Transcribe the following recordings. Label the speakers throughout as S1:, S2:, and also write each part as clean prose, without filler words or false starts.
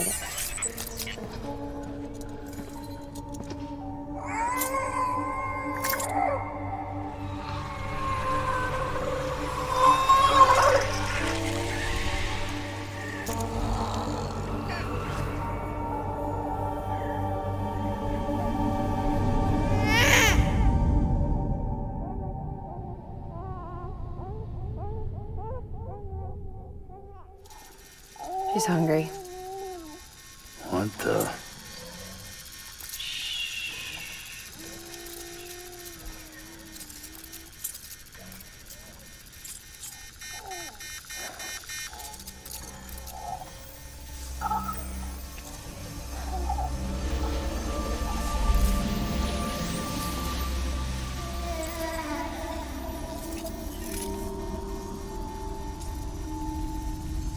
S1: made it. She's hungry.
S2: What the?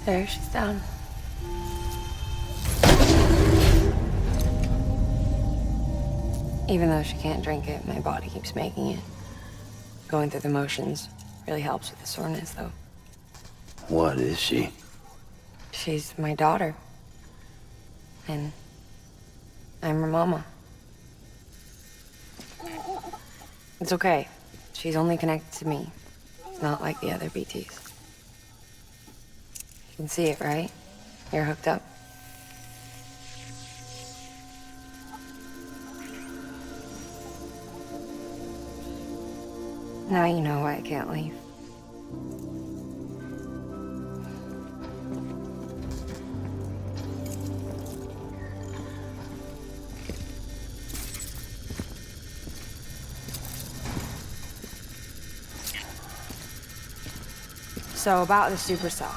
S1: There, she's down. Even though she can't drink it, my body keeps making it. Going through the motions really helps with the soreness, though.
S2: What is she?
S1: She's my daughter. And I'm her mama. It's okay. She's only connected to me. It's not like the other BTs. You can see it, right? You're hooked up. Now you know why I can't leave. So about the supercell.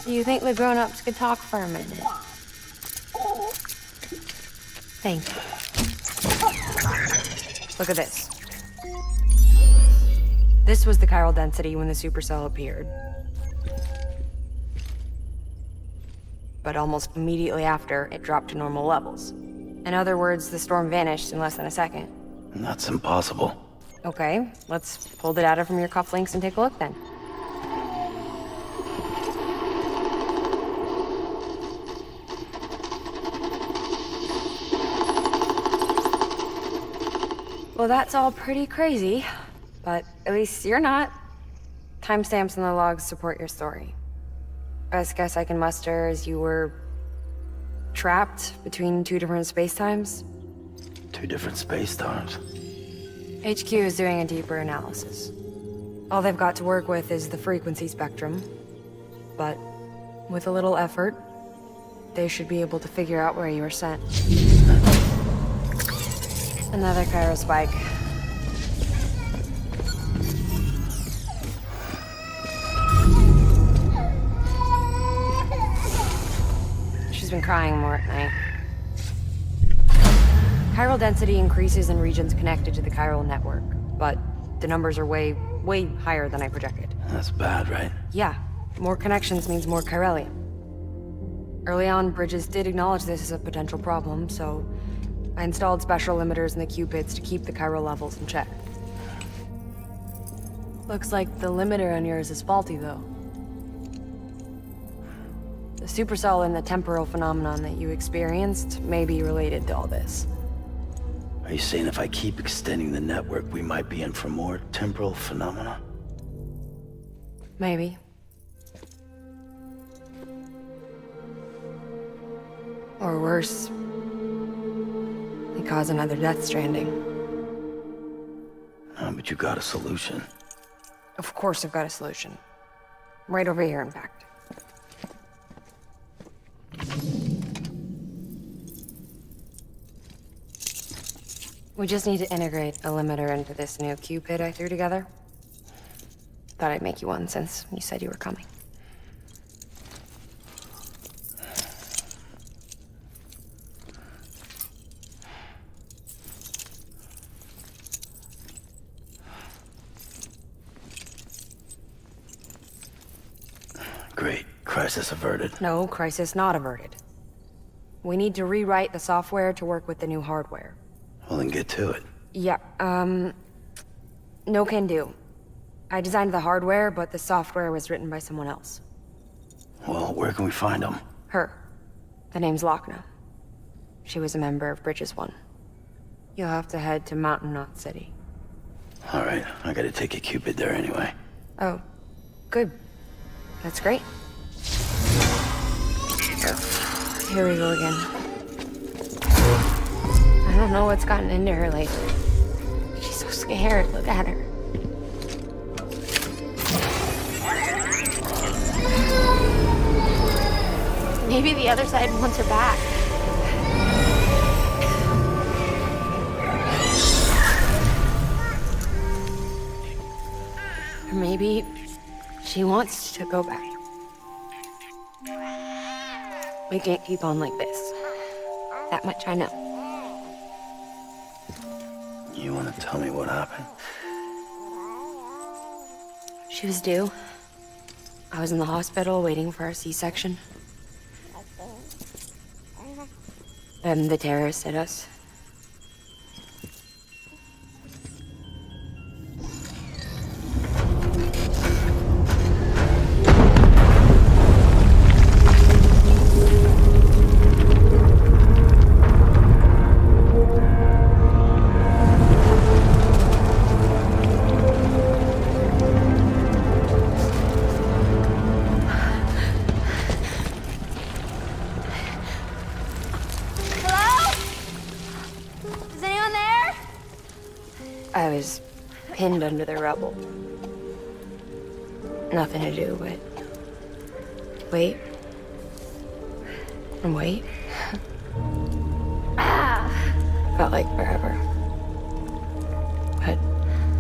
S1: Do you think the grown-ups could talk for a minute? Thank you. Look at this. This was the chiral density when the supercell appeared. But almost immediately after, it dropped to normal levels. In other words, the storm vanished in less than a second.
S2: That's impossible.
S1: Okay, let's pull the data from your cufflinks and take a look then. Well, that's all pretty crazy, but at least you're not. Timestamps in the logs support your story. Best guess I can muster is you were trapped between two different spacetimes.
S2: Two different space times.
S1: HQ is doing a deeper analysis. All they've got to work with is the frequency spectrum, but with a little effort, they should be able to figure out where you were sent. Another chiral spike. She's been crying more at night. Chiral density increases in regions connected to the chiral network, but the numbers are way higher than I projected.
S2: That's bad, right?
S1: Yeah, more connections means more chiralium. Early on, Bridges did acknowledge this as a potential problem, so I installed special limiters in the Cupids to keep the chiral levels in check. Looks like the limiter on yours is faulty, though. The supercell and the temporal phenomenon that you experienced may be related to all this.
S2: Are you saying if I keep extending the network, we might be in for more temporal phenomena?
S1: Maybe. Or worse, they cause another Death Stranding.
S2: But you got a solution.
S1: Of course I've got a solution. Right over here, in fact. We just need to integrate a limiter into this new Cupid I threw together. Thought I'd make you one since you said you were coming.
S2: Great. Crisis averted.
S1: No, crisis not averted. We need to rewrite the software to work with the new hardware.
S2: Well, then get to it.
S1: Yeah, no can do. I designed the hardware, but the software was written by someone else.
S2: Well, where can we find them?
S1: Her. The name's Lochna. She was a member of Bridges 1. You'll have to head to Mountain Knot City.
S2: All right, I gotta take a Cupid there anyway.
S1: Oh, good. That's great. Here we go again. I don't know what's gotten into her lately. She's so scared. Look at her. Maybe the other side wants her back. Or maybe she wants to go back. We can't keep on like this. That much I know.
S2: You wanna tell me what happened?
S1: She was due. I was in the hospital waiting for a C-section. And the terrorists hit us. I was pinned under the rubble. Nothing to do but wait and wait. Felt like forever. But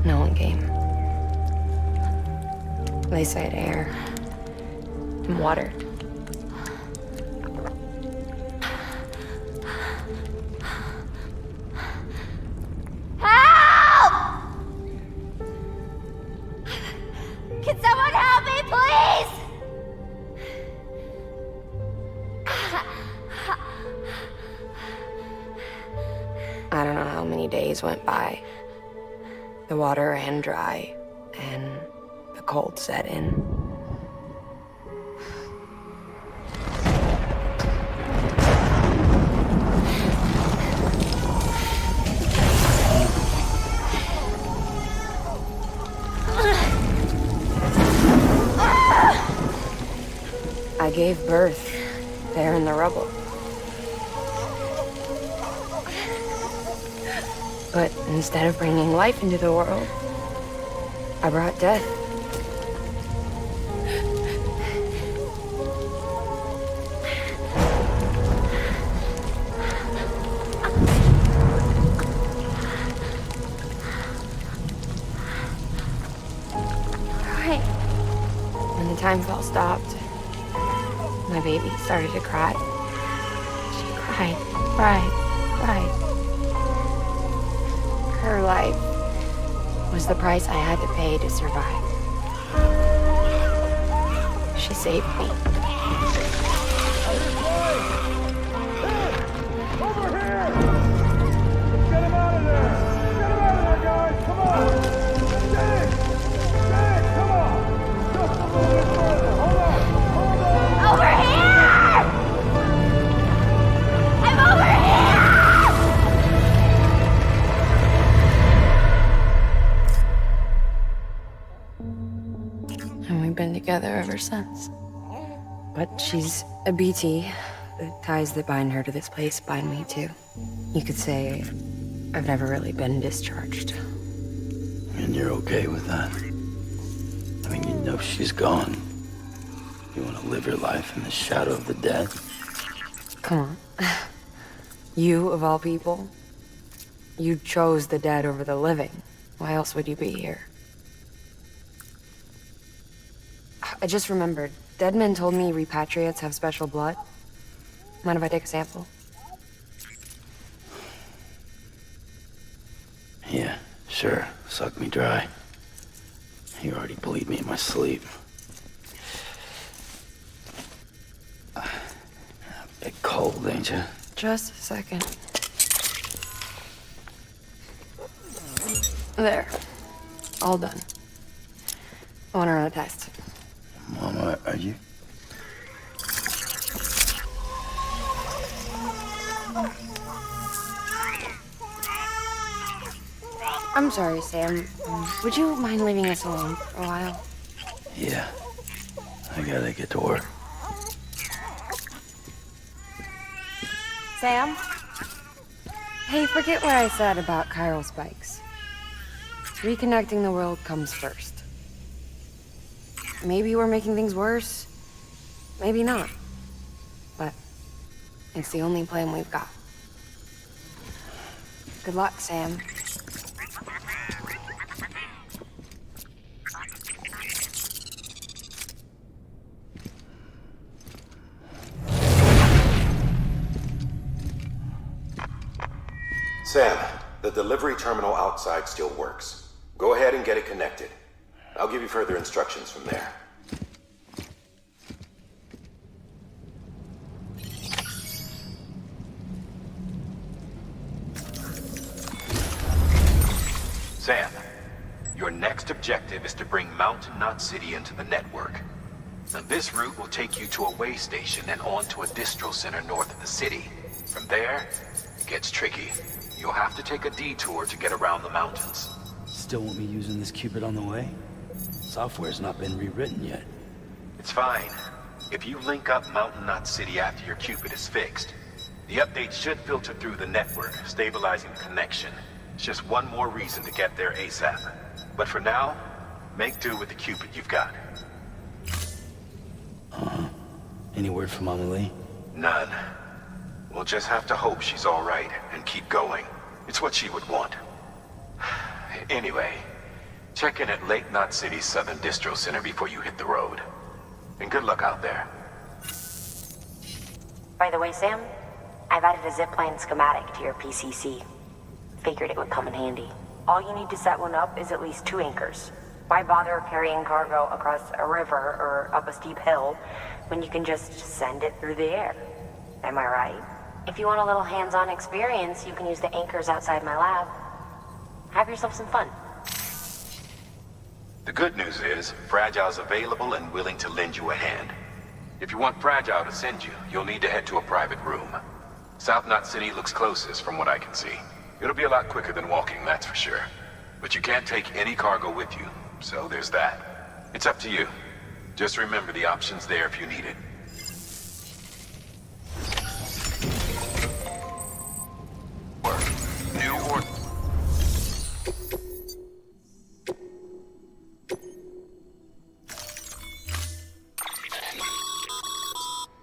S1: no one came. They said air and water.
S3: Can someone help me, please?
S1: I don't know how many days went by. The water ran dry, and the cold set in. I gave birth there in the rubble. But instead of bringing life into the world, I brought death.
S3: Crying.
S1: When the time fell stopped, my baby started to cry. She cried, cried, cried. Her life was the price I had to pay to survive. She saved me.
S4: Over here! Get him out of there! Get him out of there, guys! Come on! Get it! Get it! Come on! Just a little bit further. Hold on! Hold on!
S3: Over here! I'm over here!
S1: And we've been together ever since. But she's a BT. The ties that bind her to this place bind me too. You could say I've never really been discharged.
S2: And you're okay with that? I mean, you know she's gone. You want to live your life in the shadow of the dead?
S1: Come on. You, of all people, you chose the dead over the living. Why else would you be here? I just remembered. Dead men told me repatriates have special blood. Mind if I take a sample?
S2: Yeah, sure. Suck me dry. You already bleed me in my sleep. Bit cold, ain't you?
S1: Just a second. There. All done. I want to run a test.
S2: Mama, are you?
S1: I'm sorry, Sam. Would you mind leaving us alone for a while?
S2: Yeah. I gotta get to work.
S1: Sam? Hey, forget what I said about chiral spikes. Reconnecting the world comes first. Maybe we're making things worse. Maybe not. But it's the only plan we've got. Good luck, Sam.
S5: Sam, the delivery terminal outside still works. Go ahead and get it connected. I'll give you further instructions from there. Sam, your next objective is to bring Mountain Knot City into the network. Now, this route will take you to a way station and on to a distro center north of the city. From there, it gets tricky. You'll have to take a detour to get around the mountains.
S2: Still want me using this Cupid on the way? Software's not been rewritten yet.
S5: It's fine. If you link up Mountain Knot City after your Cupid is fixed, the update should filter through the network, stabilizing the connection. It's just one more reason to get there ASAP. But for now, make do with the Cupid you've got.
S2: Any word from Mama Lee?
S5: None. We'll just have to hope she's all right and keep going. It's what she would want. Anyway, check in at Lake Knot City's Southern Distro Center before you hit the road. And good luck out there.
S6: By the way, Sam, I've added a zipline schematic to your PCC. Figured it would come in handy. All you need to set one up is at least 2 anchors. Why bother carrying cargo across a river or up a steep hill when you can just send it through the air? Am I right? If you want a little hands-on experience, you can use the anchors outside my lab. Have yourself some fun.
S5: The good news is, Fragile's available and willing to lend you a hand. If you want Fragile to send you, you'll need to head to a private room. South Knot City looks closest from what I can see. It'll be a lot quicker than walking, that's for sure. But you can't take any cargo with you, so there's that. It's up to you. Just remember the option's there if you need it. New order.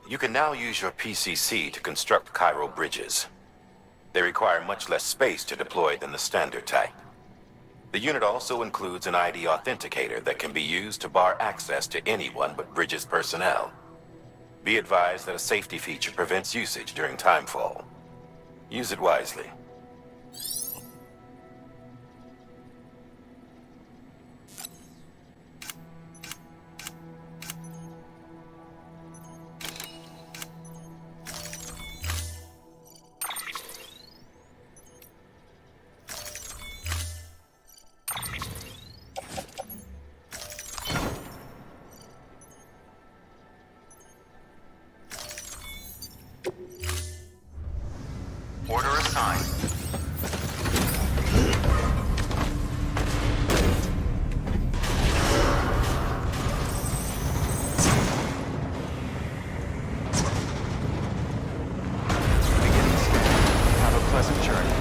S5: You can now use your PCC to construct chiral bridges. They require much less space to deploy than the standard type. The unit also includes an ID authenticator that can be used to bar access to anyone but Bridges personnel. Be advised that a safety feature prevents usage during timefall. Use it wisely. Order assigned. Beginning scan. Have a pleasant journey.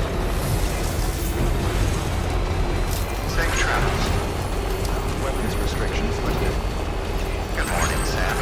S5: Safe travels. Weapons restrictions lifted. Good morning, Sam.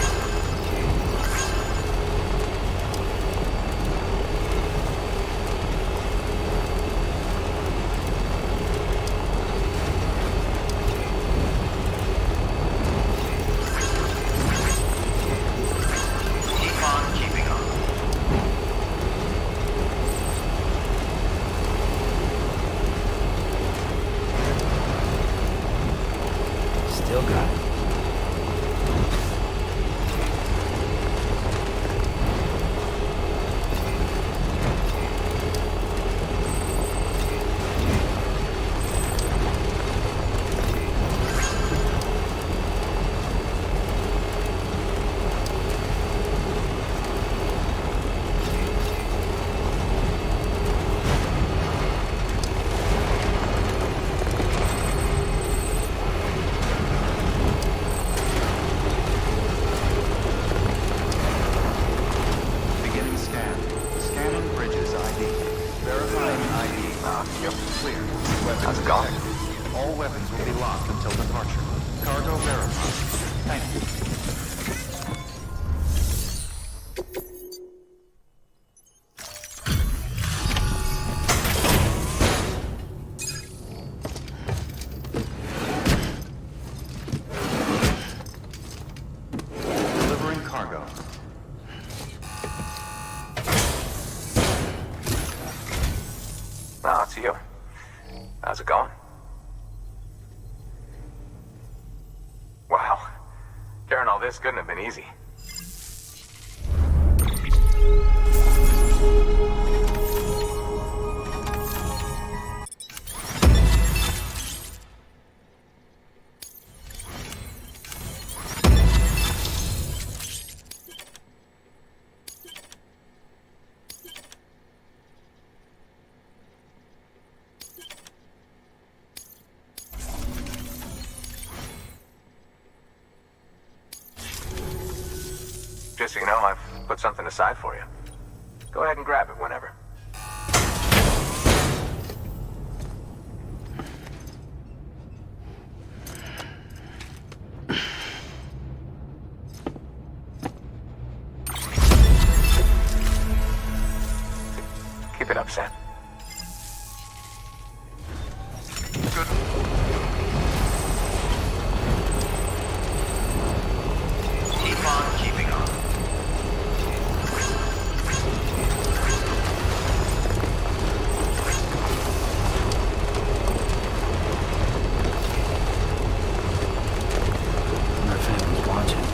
S7: Repairing all this couldn't have been easy. Just so you know, I've put something aside for you. Go ahead and grab it whenever. Keep it up, Sam. Good. Keep on keeping on.
S2: Wonder if anyone's watching.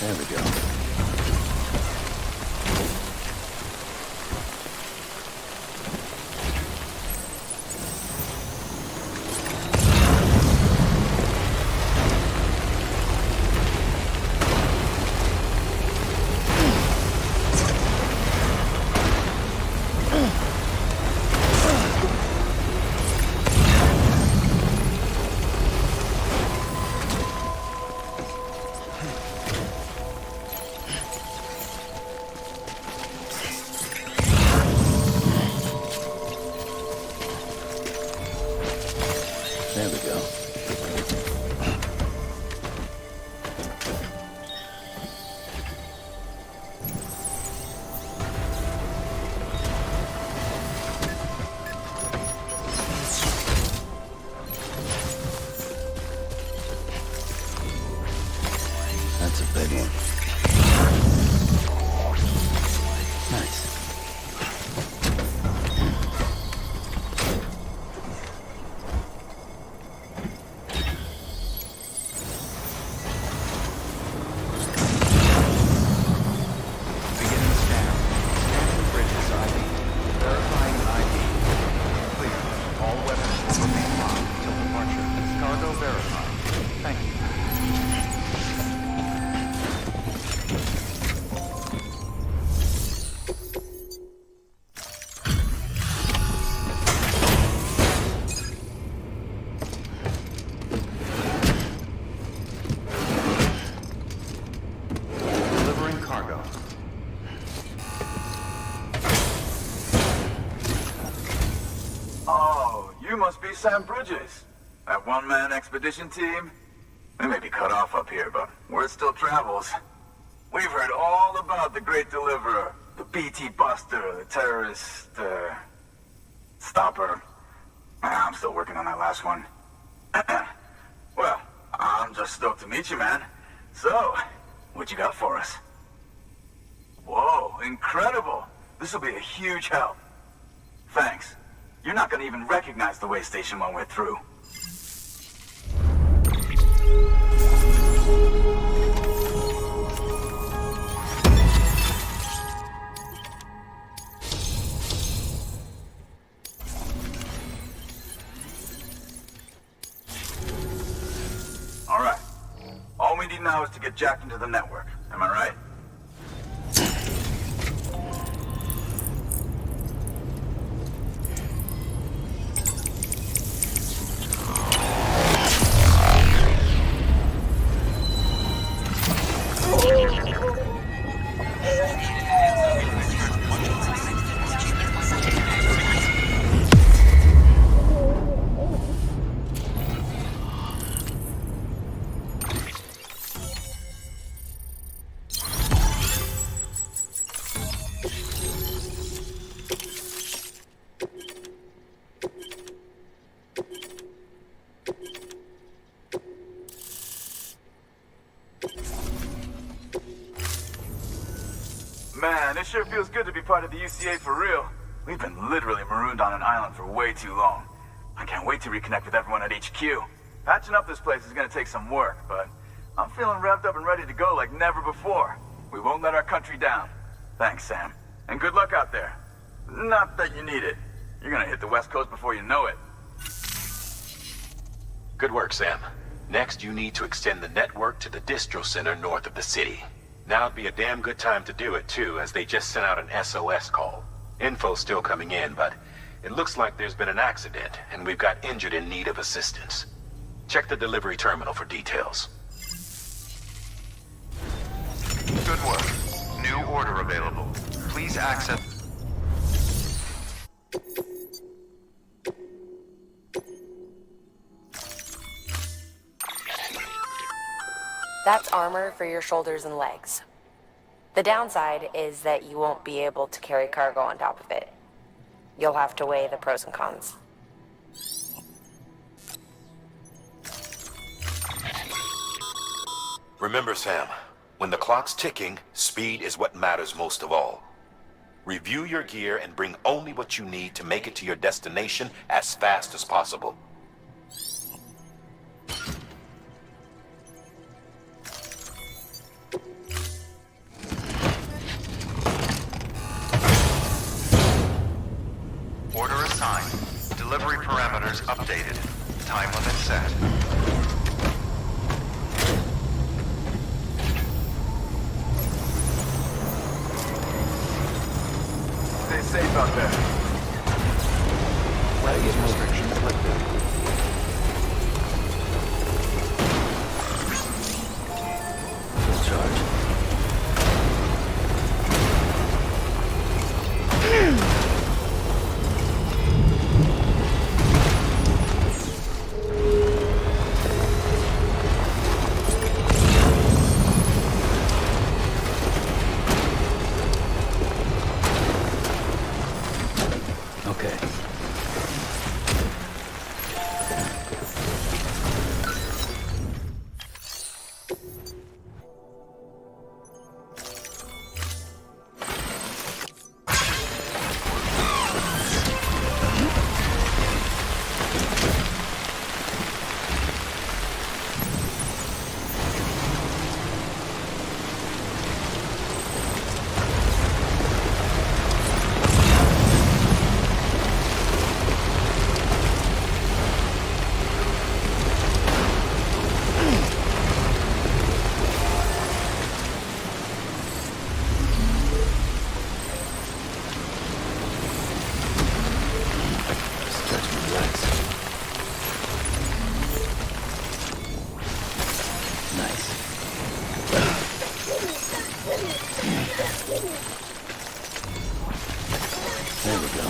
S2: There we go. There we go. That's a big one. Nice.
S8: Beginning scan. Scanning bridges ID. Verifying ID. Clear. All weapons will remain locked until departure. Cargo verified. Thank you. Delivering cargo.
S9: Oh, you must be Sam Bridges. That one-man expedition team? We may be cut off up here, but word still travels. We've heard all about the Great Deliverer, the BT Buster, the terrorist, stopper. I'm still working on that last one. Well, I'm just stoked to meet you, man. So, what you got for us? Whoa, incredible. This will be a huge help. Thanks. You're not gonna even recognize the way station when we're through. All right. All we need now is to get jacked into the network. Am I right? Man, it sure feels good to be part of the UCA for real. We've been literally marooned on an island for way too long. I can't wait to reconnect with everyone at HQ. Patching up this place is gonna take some work, but I'm feeling revved up and ready to go like never before. We won't let our country down. Thanks, Sam. And good luck out there. Not that you need it. You're gonna hit the West Coast before you know it.
S5: Good work, Sam. Next, you need to extend the network to the distro center north of the city. Now'd be a damn good time to do it, too, as they just sent out an SOS call. Info's still coming in, but it looks like there's been an accident, and we've got injured in need of assistance. Check the delivery terminal for details.
S8: Good work. New order available. Please access...
S6: That's armor for your shoulders and legs. The downside is that you won't be able to carry cargo on top of it. You'll have to weigh the pros and cons.
S5: Remember, Sam, when the clock's ticking, speed is what matters most of all. Review your gear and bring only what you need to make it to your destination as fast as possible.
S8: stated. Time limit set.
S9: Stay safe out there.
S8: Weapons restrictions lifted.
S2: Full charge. Okay. Stretch my legs. Nice. There we go.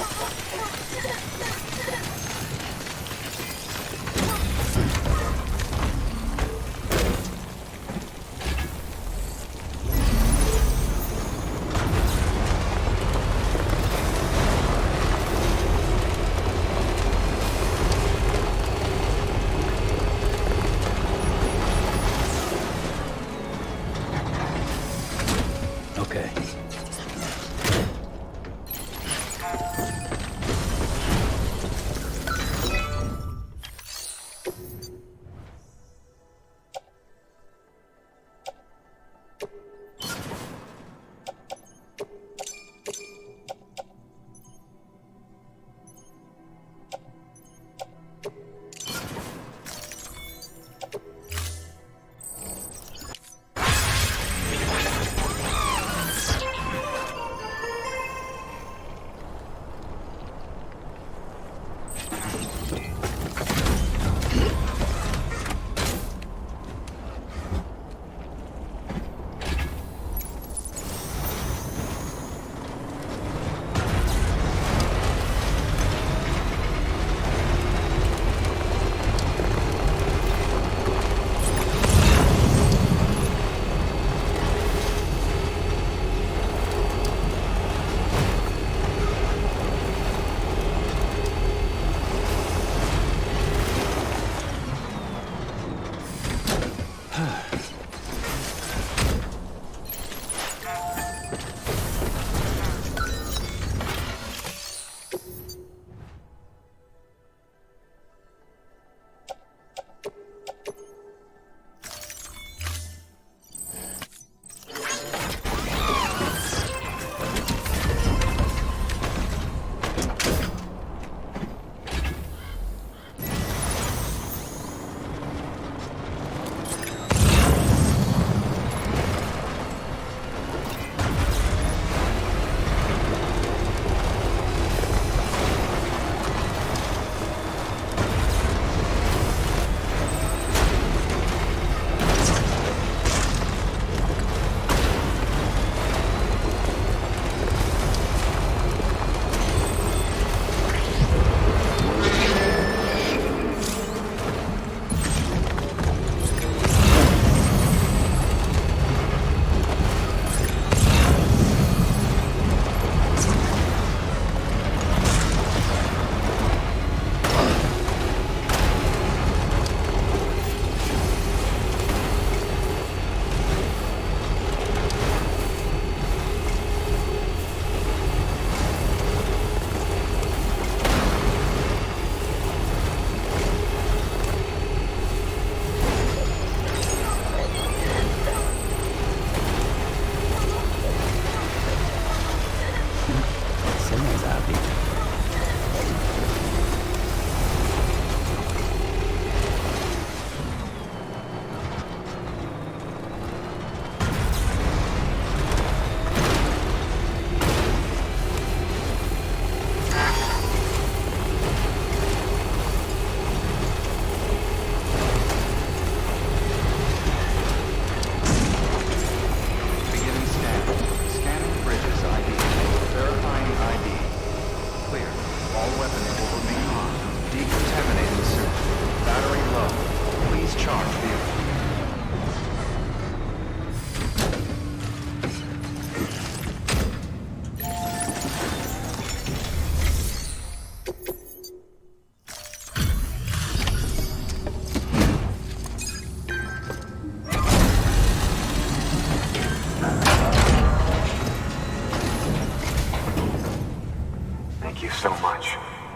S2: Okay.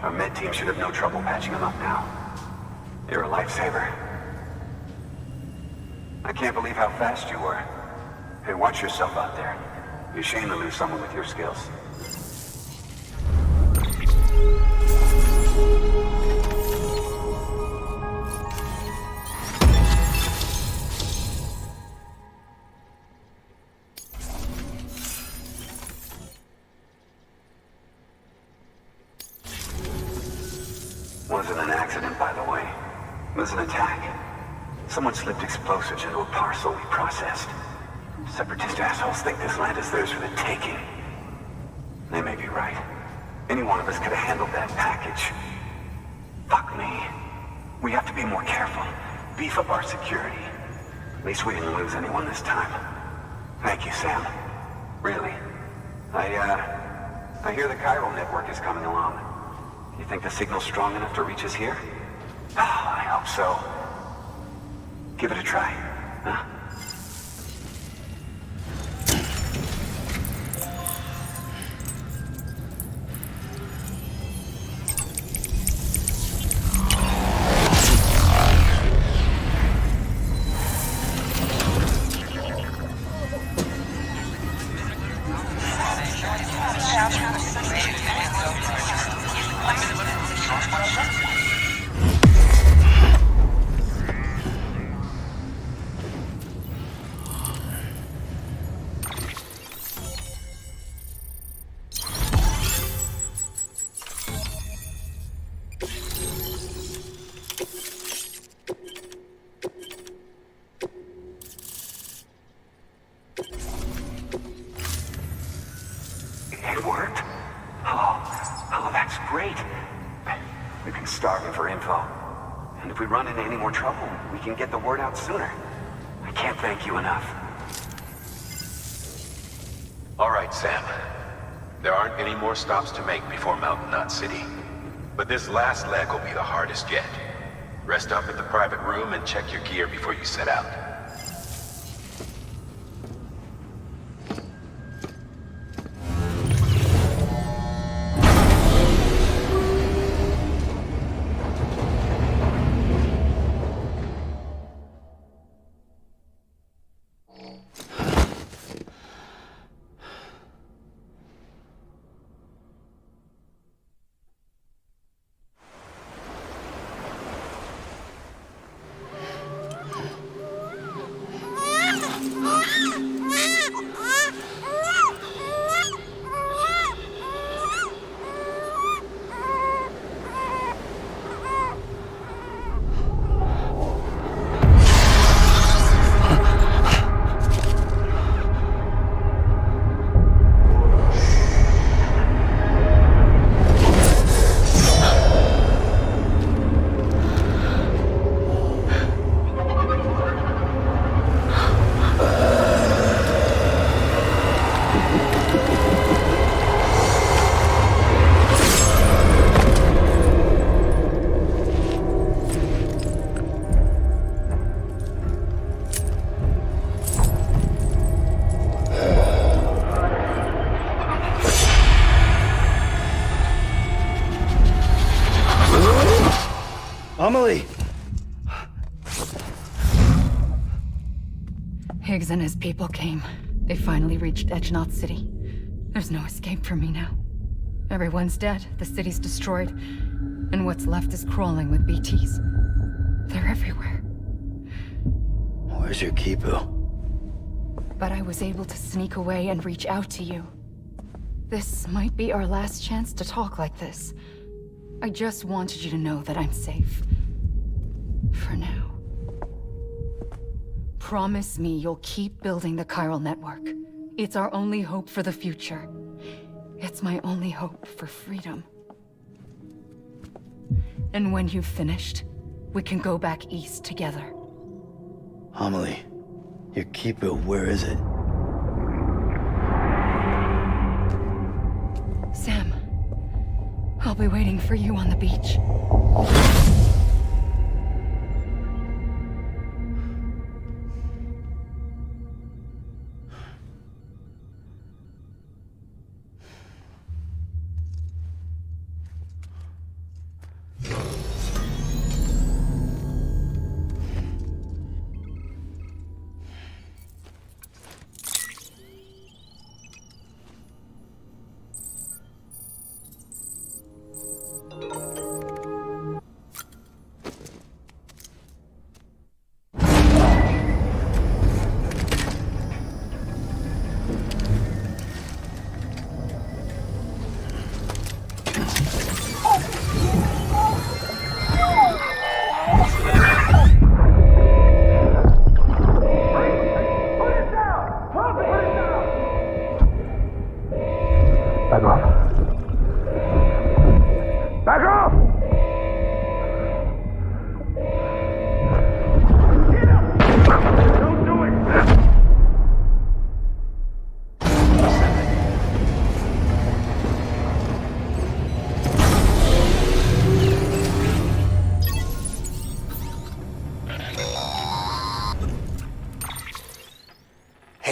S10: Our med team should have no trouble patching him up now. You're a lifesaver. I can't believe how fast you were. Hey, watch yourself out there. You're ashamed to lose someone with your skills. Wasn't an accident, by the way. It was an attack. Someone slipped explosives into a parcel we processed. Separatist assholes think this land is theirs for the taking. They may be right. Any one of us could have handled that package. Fuck me. We have to be more careful. Beef up our security. At least we didn't lose anyone this time. Thank you, Sam. Really. I hear the chiral network is coming along. You think the signal's strong enough to reach us here? Oh, I hope so. Give it a try, huh? It worked? Oh, that's great. We've been starving for info. And if we run into any more trouble, we can get the word out sooner. I can't thank you enough.
S5: All right, Sam. There aren't any more stops to make before Mountain Knot City. But this last leg will be the hardest yet. Rest up at the private room and check your gear before you set out.
S2: Amelie!
S11: Higgs and his people came. They finally reached Knot City. There's no escape for me now. Everyone's dead, the city's destroyed, and what's left is crawling with BTs. They're everywhere.
S2: Where's your Kipu?
S11: But I was able to sneak away and reach out to you. This might be our last chance to talk like this. I just wanted you to know that I'm safe. For now. Promise me you'll keep building the chiral network. It's our only hope for the future. It's my only hope for freedom. And when you've finished, we can go back east together.
S2: Amelie, your Kipu, where is it?
S11: Sam, I'll be waiting for you on the beach.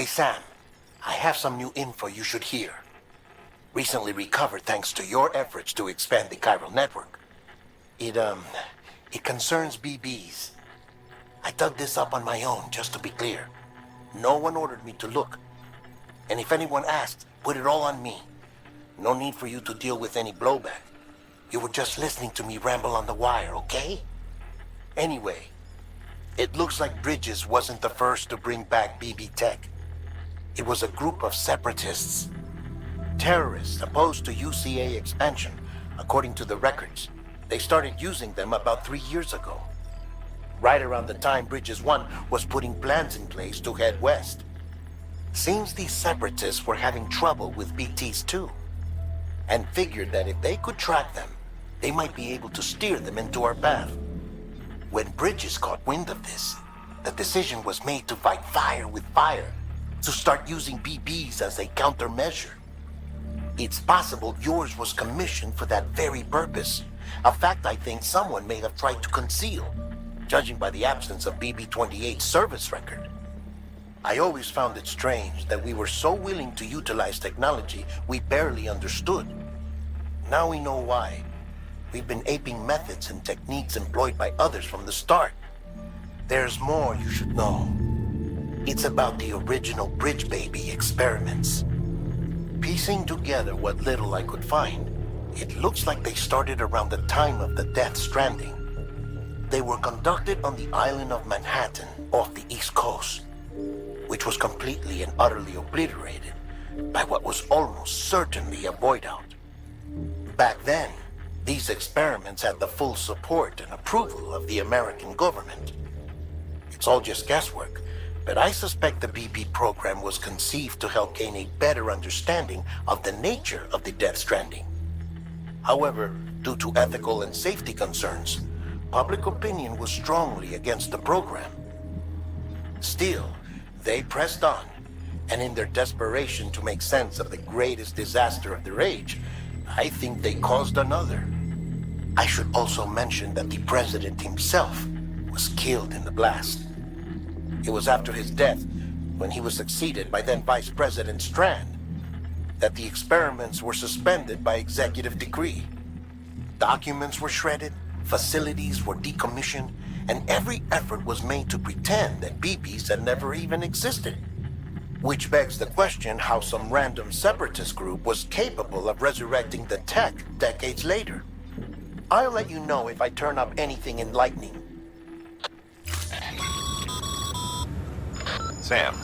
S12: Hey Sam, I have some new info you should hear. Recently recovered thanks to your efforts to expand the chiral network. It concerns BBs. I dug this up on my own, just to be clear. No one ordered me to look. And if anyone asked, put it all on me. No need for you to deal with any blowback. You were just listening to me ramble on the wire, okay? Anyway, it looks like Bridges wasn't the first to bring back BB tech. It was a group of separatists. Terrorists opposed to UCA expansion, according to the records. They started using them about 3 years ago. Right around the time Bridges 1 was putting plans in place to head west. Seems these separatists were having trouble with BTs too, and figured that if they could track them, they might be able to steer them into our path. When Bridges caught wind of this, the decision was made to fight fire with fire, to start using BBs as a countermeasure. It's possible yours was commissioned for that very purpose, a fact I think someone may have tried to conceal, judging by the absence of BB-28's service record. I always found it strange that we were so willing to utilize technology we barely understood. Now we know why. We've been aping methods and techniques employed by others from the start. There's more you should know. It's about the original Bridge Baby experiments. Piecing together what little I could find, it looks like they started around the time of the Death Stranding. They were conducted on the island of Manhattan off the East Coast, which was completely and utterly obliterated by what was almost certainly a void out. Back then, these experiments had the full support and approval of the American government. It's all just guesswork, but I suspect the BB program was conceived to help gain a better understanding of the nature of the Death Stranding. However, due to ethical and safety concerns, public opinion was strongly against the program. Still, they pressed on, and in their desperation to make sense of the greatest disaster of their age, I think they caused another. I should also mention that the president himself was killed in the blast. It was after his death, when he was succeeded by then Vice President Strand, that the experiments were suspended by executive decree. Documents were shredded, facilities were decommissioned, and every effort was made to pretend that BBs had never even existed. Which begs the question how some random separatist group was capable of resurrecting the tech decades later. I'll let you know if I turn up anything enlightening.
S5: Sam,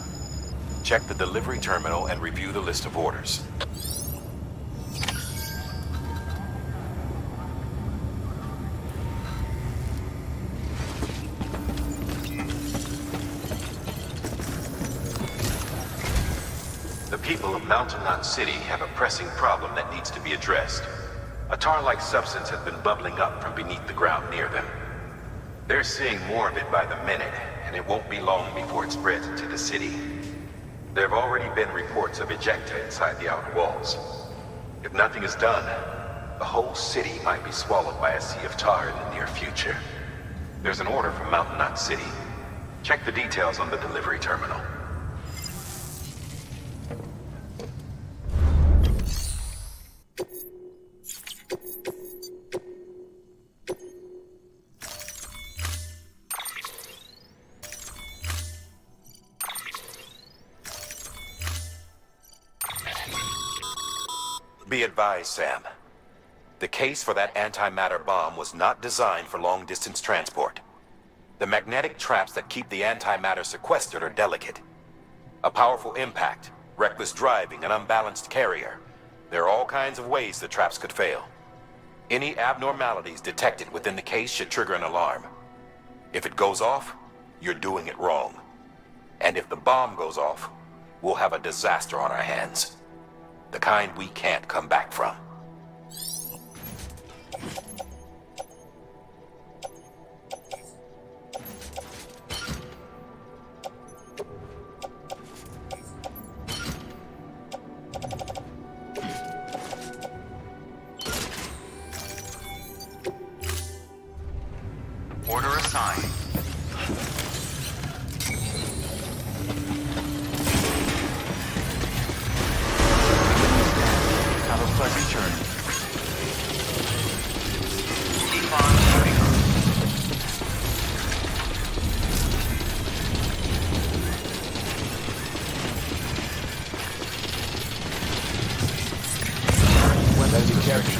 S5: check the delivery terminal and review the list of orders. The people of Mountain Knot City have a pressing problem that needs to be addressed. A tar-like substance has been bubbling up from beneath the ground near them. They're seeing more of it by the minute, and it won't be long before it spreads into the city. There have already been reports of ejecta inside the outer walls. If nothing is done, the whole city might be swallowed by a sea of tar in the near future. There's an order from Mountain Knot City. Check the details on the delivery terminal. Be advised, Sam. The case for that antimatter bomb was not designed for long-distance transport. The magnetic traps that keep the antimatter sequestered are delicate. A powerful impact, reckless driving, an unbalanced carrier. There are all kinds of ways the traps could fail. Any abnormalities detected within the case should trigger an alarm. If it goes off, you're doing it wrong. And if the bomb goes off, we'll have a disaster on our hands. The kind we can't come back from.
S8: Order assigned.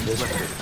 S2: this
S8: lifted.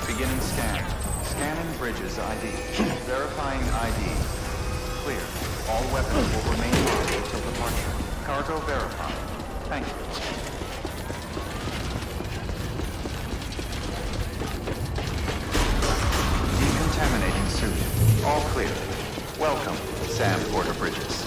S8: Beginning scan. Scanning bridges ID. Verifying ID. Clear. All weapons will remain locked until departure. Cargo verified. Thank you. Decontaminating suit. All clear. Welcome, Sam Porter Bridges.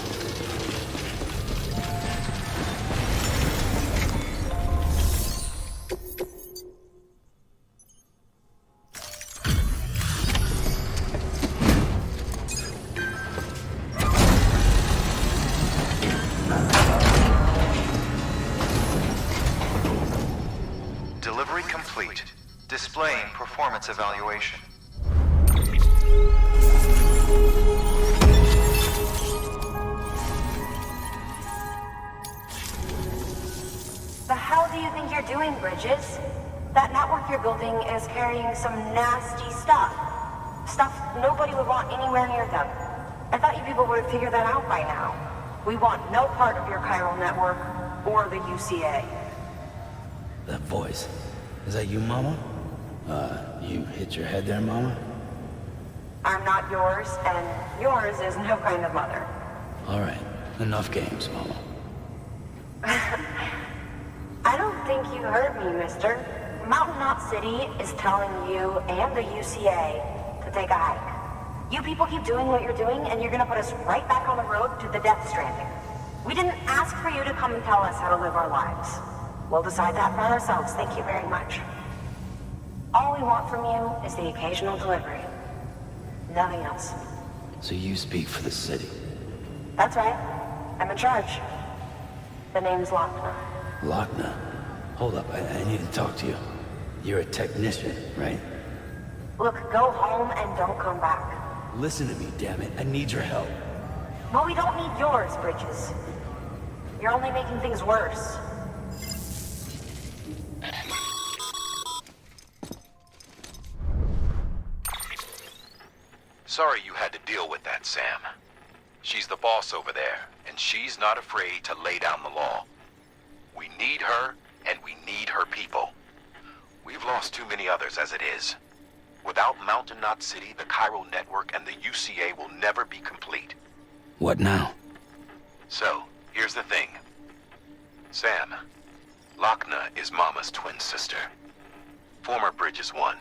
S8: Delivery complete. Displaying performance evaluation.
S6: The hell do you think you're doing, Bridges? That network you're building is carrying some nasty stuff. Stuff nobody would want anywhere near them. I thought you people would have figured that out by now. We want no part of your chiral network or the UCA.
S2: That voice. Is that you, Mama? You hit your head there, Mama?
S6: I'm not yours, and yours is no kind of mother.
S2: All right. Enough games, Mama.
S6: I don't think you heard me, mister. Mountain Knot City is telling you and the UCA to take a hike. You people keep doing what you're doing, and you're gonna put us right back on the road to the Death Stranding. We didn't ask for you to come and tell us how to live our lives. We'll decide that for ourselves, thank you very much. All we want from you is the occasional delivery. Nothing else.
S2: So you speak for the city?
S6: That's right. I'm in charge. The name's Lochner.
S2: Lochner? Hold up, I need to talk to you. You're a technician, right?
S6: Look, go home and don't come back.
S2: Listen to me, damn it. I need your help.
S6: Well, we don't need yours, Bridges. You're only making things worse.
S5: Sorry you had to deal with that, Sam. She's the boss over there, and she's not afraid to lay down the law. We need her, and we need her people. We've lost too many others as it is. Without Mountain Knot City, the chiral network, and the UCA will never be complete.
S2: What now?
S5: So, here's the thing. Sam, Lochner is Mama's twin sister. Former Bridges 1.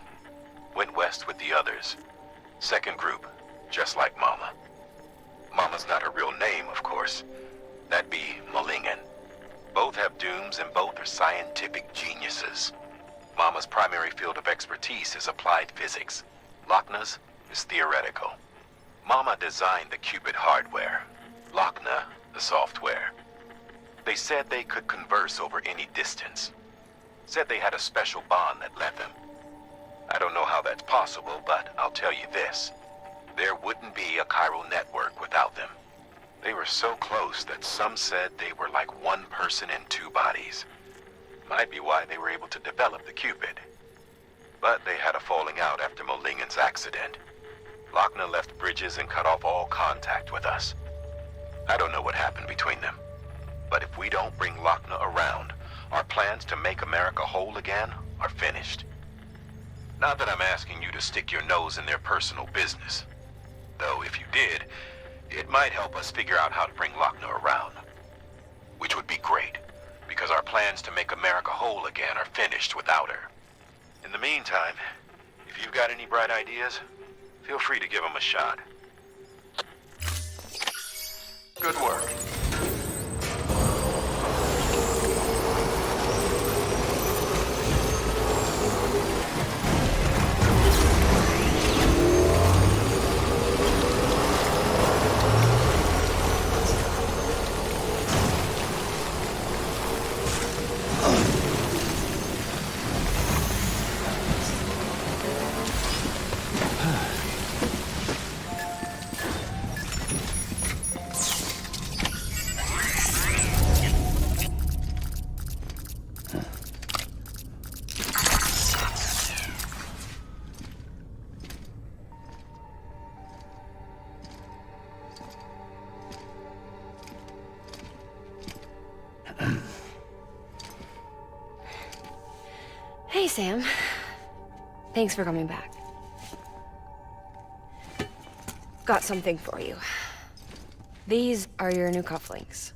S5: Went west with the others. Second group, just like Mama. Mama's not her real name, of course. That'd be Malingen. Both have dooms and both are scientific geniuses. Mama's primary field of expertise is applied physics. Lochner's is theoretical. Mama designed the Cupid hardware, Lochna the software. They said they could converse over any distance. Said they had a special bond that led them. I don't know how that's possible, but I'll tell you this. There wouldn't be a chiral network without them. They were so close that some said they were like one person in two bodies. Might be why they were able to develop the Cupid. But they had a falling out after Molingen's accident. Lochna left Bridges and cut off all contact with us. I don't know what happened between them. But if we don't bring Lochna around, our plans to make America whole again are finished. Not that I'm asking you to stick your nose in their personal business. Though if you did, it might help us figure out how to bring Lochna around. Which would be great, because our plans to make America whole again are finished without her. In the meantime, if you've got any bright ideas, feel free to give them a shot. Good work.
S1: Hey, Sam. Thanks for coming back. Got something for you. These are your new cufflinks.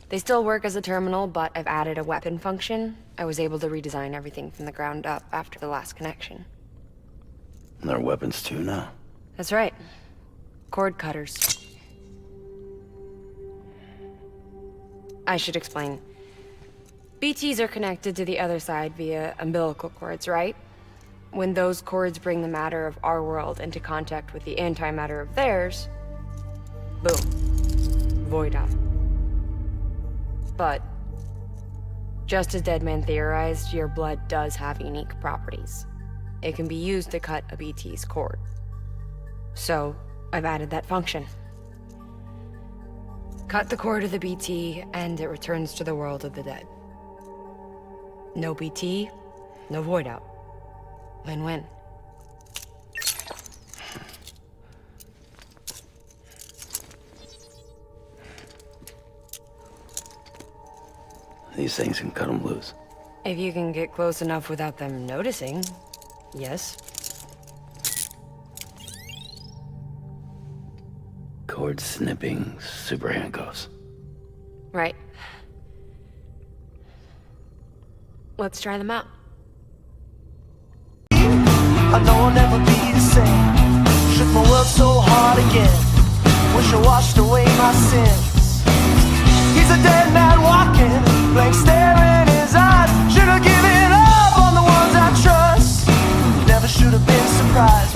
S1: They still work as a terminal, but I've added a weapon function. I was able to redesign everything from the ground up after the last connection.
S2: And they're weapons too now.
S1: That's right. Cord cutters. I should explain. BTs are connected to the other side via umbilical cords, right? When those cords bring the matter of our world into contact with the antimatter of theirs, boom. Void out. But, just as Deadman theorized, your blood does have unique properties. It can be used to cut a BT's cord. So, I've added that function. Cut the cord of the BT, and it returns to the world of the dead. No BT, no void out. Win-win.
S2: These things can cut them loose.
S1: If you can get close enough without them noticing, yes.
S2: Cord snipping super handcuffs.
S1: Right. Let's try them out.
S13: I know I'll never be the same. Shook my world so hard again. Wish I washed away my sins. He's a dead man walking, blank stare in his eyes. Should have given up on the ones I trust. Never should have been surprised.